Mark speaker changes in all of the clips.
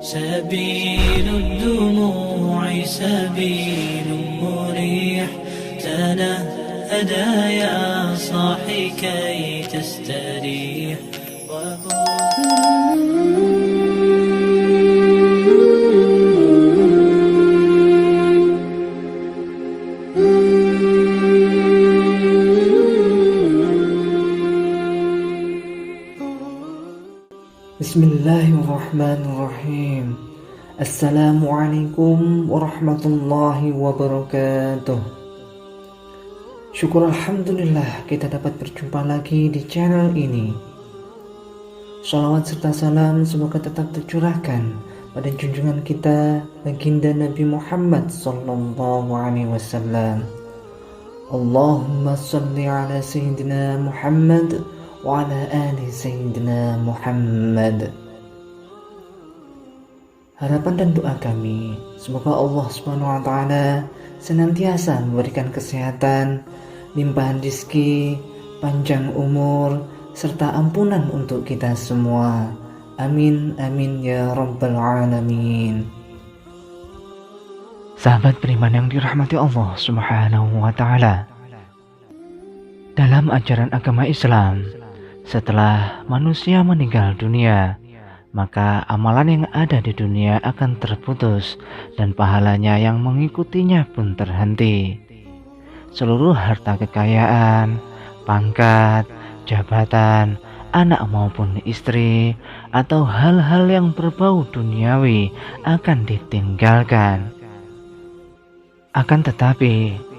Speaker 1: سبيل الدموع سبيل مريح، تنهدى يا صاحي كي تستريح.
Speaker 2: Bismillahirrahmanirrahim. Assalamualaikum warahmatullahi wabarakatuh. Syukur alhamdulillah kita dapat berjumpa lagi di channel ini. Shalawat serta salam semoga tetap tercurahkan pada junjungan kita baginda Nabi Muhammad sallallahu alaihi wasallam. Allahumma shalli ala sayyidina Muhammad wa ala ali sayyidina Muhammad. Harapan dan doa kami, semoga Allah Subhanahu wa taala senantiasa memberikan kesehatan, limpahan rezeki, panjang umur, serta ampunan untuk kita semua. Amin amin ya rabbal alamin. Sahabat beriman yang dirahmati Allah Subhanahu wa taala. Dalam ajaran agama Islam, setelah manusia meninggal dunia, maka amalan yang ada di dunia akan terputus dan pahalanya yang mengikutinya pun terhenti. Seluruh harta kekayaan, pangkat, jabatan, anak maupun istri, atau hal-hal yang berbau duniawi akan ditinggalkan. Akan tetapi,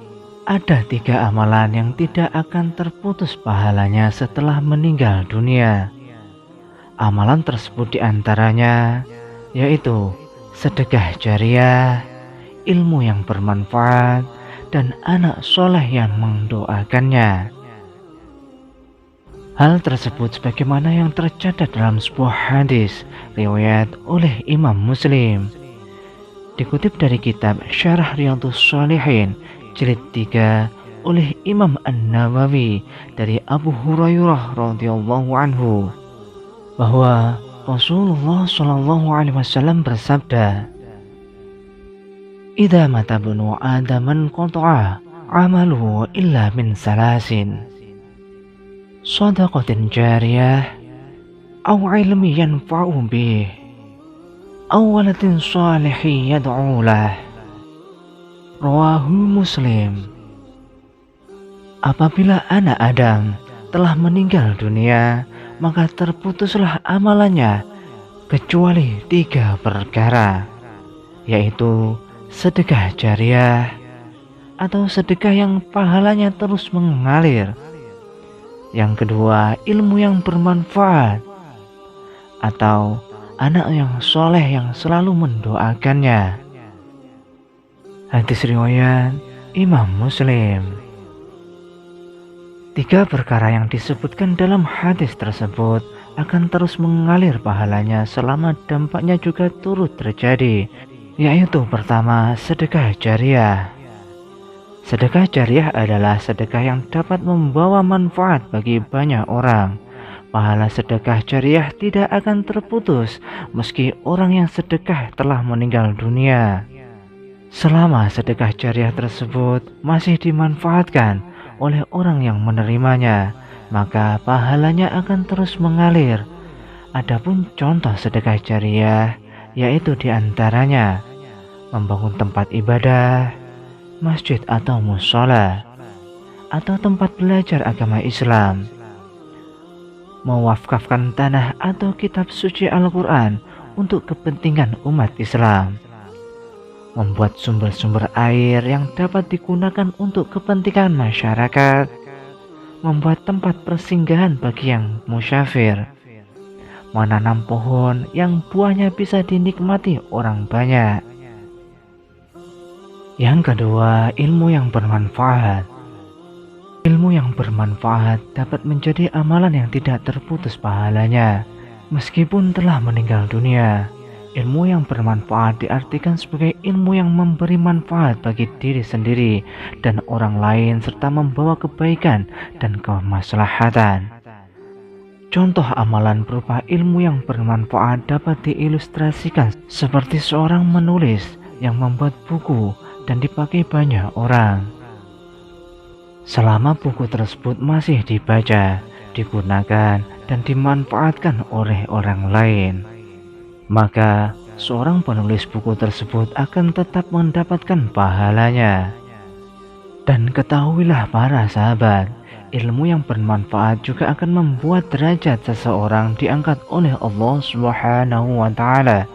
Speaker 2: ada 3 amalan yang tidak akan terputus pahalanya setelah meninggal dunia. Amalan tersebut diantaranya yaitu sedekah jariah, ilmu yang bermanfaat, dan anak soleh yang mendoakannya. Hal tersebut sebagaimana yang tercatat dalam sebuah hadis riwayat oleh Imam Muslim, dikutip dari kitab Syarah Riyadhus Shalihin jilid 3 oleh Imam An-Nawawi dari Abu Hurairah radhiyallahu anhu, bahwa Rasulullah shallallahu alaihi wasallam bersabda, "Idza mata ibnu Adam qata'a 'amaluhu illa min salasin, shadaqatin jariyah, aw 'ilmin yanfa'u bih, aw waladin shalihin yad'u lahu." Rawahu Muslim. Apabila anak Adam telah meninggal dunia, maka terputuslah amalannya kecuali 3 perkara, yaitu sedekah jariah atau sedekah yang pahalanya terus mengalir. Yang kedua, ilmu yang bermanfaat atau anak yang soleh yang selalu mendoakannya. Hadis riwayat Imam Muslim. 3 perkara yang disebutkan dalam hadis tersebut akan terus mengalir pahalanya selama dampaknya juga turut terjadi, yaitu pertama, sedekah jariah. Sedekah jariah adalah sedekah yang dapat membawa manfaat bagi banyak orang. Pahala sedekah jariah tidak akan terputus meski orang yang sedekah telah meninggal dunia. Selama sedekah jariah tersebut masih dimanfaatkan oleh orang yang menerimanya, maka pahalanya akan terus mengalir. Adapun contoh sedekah jariah yaitu diantaranya membangun tempat ibadah, masjid atau mushola, atau tempat belajar agama Islam, mewakafkan tanah atau kitab suci Al-Quran untuk kepentingan umat Islam, membuat sumber-sumber air yang dapat digunakan untuk kepentingan masyarakat, membuat tempat persinggahan bagi yang musyafir, menanam pohon yang buahnya bisa dinikmati orang banyak. Yang kedua, ilmu yang bermanfaat. Ilmu yang bermanfaat dapat menjadi amalan yang tidak terputus pahalanya meskipun telah meninggal dunia. Ilmu yang bermanfaat diartikan sebagai ilmu yang memberi manfaat bagi diri sendiri dan orang lain serta membawa kebaikan dan kemaslahatan. Contoh amalan berupa ilmu yang bermanfaat dapat diilustrasikan seperti seorang menulis yang membuat buku dan dipakai banyak orang. Selama buku tersebut masih dibaca, digunakan, dan dimanfaatkan oleh orang lain, maka seorang penulis buku tersebut akan tetap mendapatkan pahalanya. Dan ketahuilah para sahabat, ilmu yang bermanfaat juga akan membuat derajat seseorang diangkat oleh Allah Subhanahu wa Ta'ala,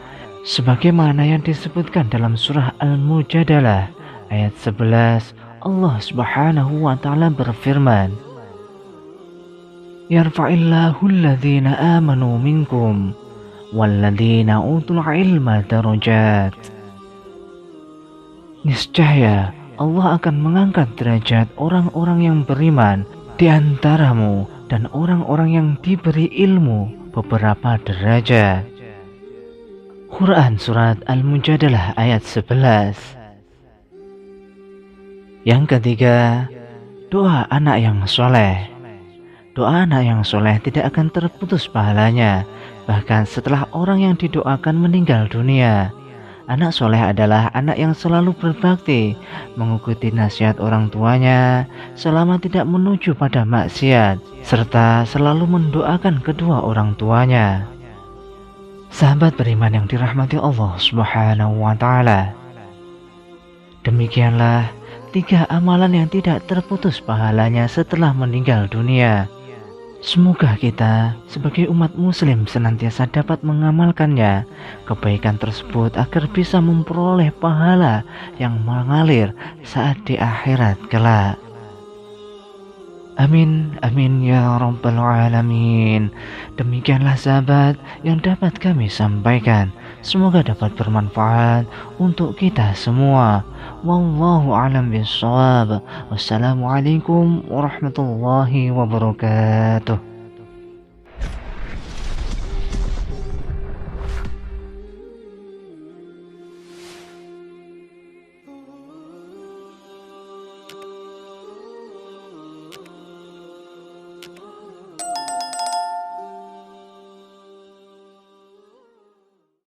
Speaker 2: sebagaimana yang disebutkan dalam surah Al-Mujadalah ayat 11. Allah Subhanahu wa Ta'ala berfirman, "Yarfa'illahu alladhina amanu minkum walladzina utul ilma darajat." Niscaya Allah akan mengangkat derajat orang-orang yang beriman di antaramu dan orang-orang yang diberi ilmu beberapa derajat. Quran Surat Al-Mujadalah ayat 11. Yang ketiga, doa anak yang soleh. Doa anak yang soleh tidak akan terputus pahalanya, bahkan setelah orang yang didoakan meninggal dunia. Anak soleh adalah anak yang selalu berbakti, mengikuti nasihat orang tuanya selama tidak menuju pada maksiat, serta selalu mendoakan kedua orang tuanya. Sahabat beriman yang dirahmati Allah Subhanahu wa Ta'ala, demikianlah 3 amalan yang tidak terputus pahalanya setelah meninggal dunia. Semoga kita sebagai umat muslim senantiasa dapat mengamalkannya, kebaikan tersebut agar bisa memperoleh pahala yang mengalir saat di akhirat kelak. Amin, amin ya rabbal alamin. Demikianlah sahabat yang dapat kami sampaikan. Semoga dapat bermanfaat untuk kita semua. Wallahu a'lam bishawab. Wassalamualaikum warahmatullahi wabarakatuh.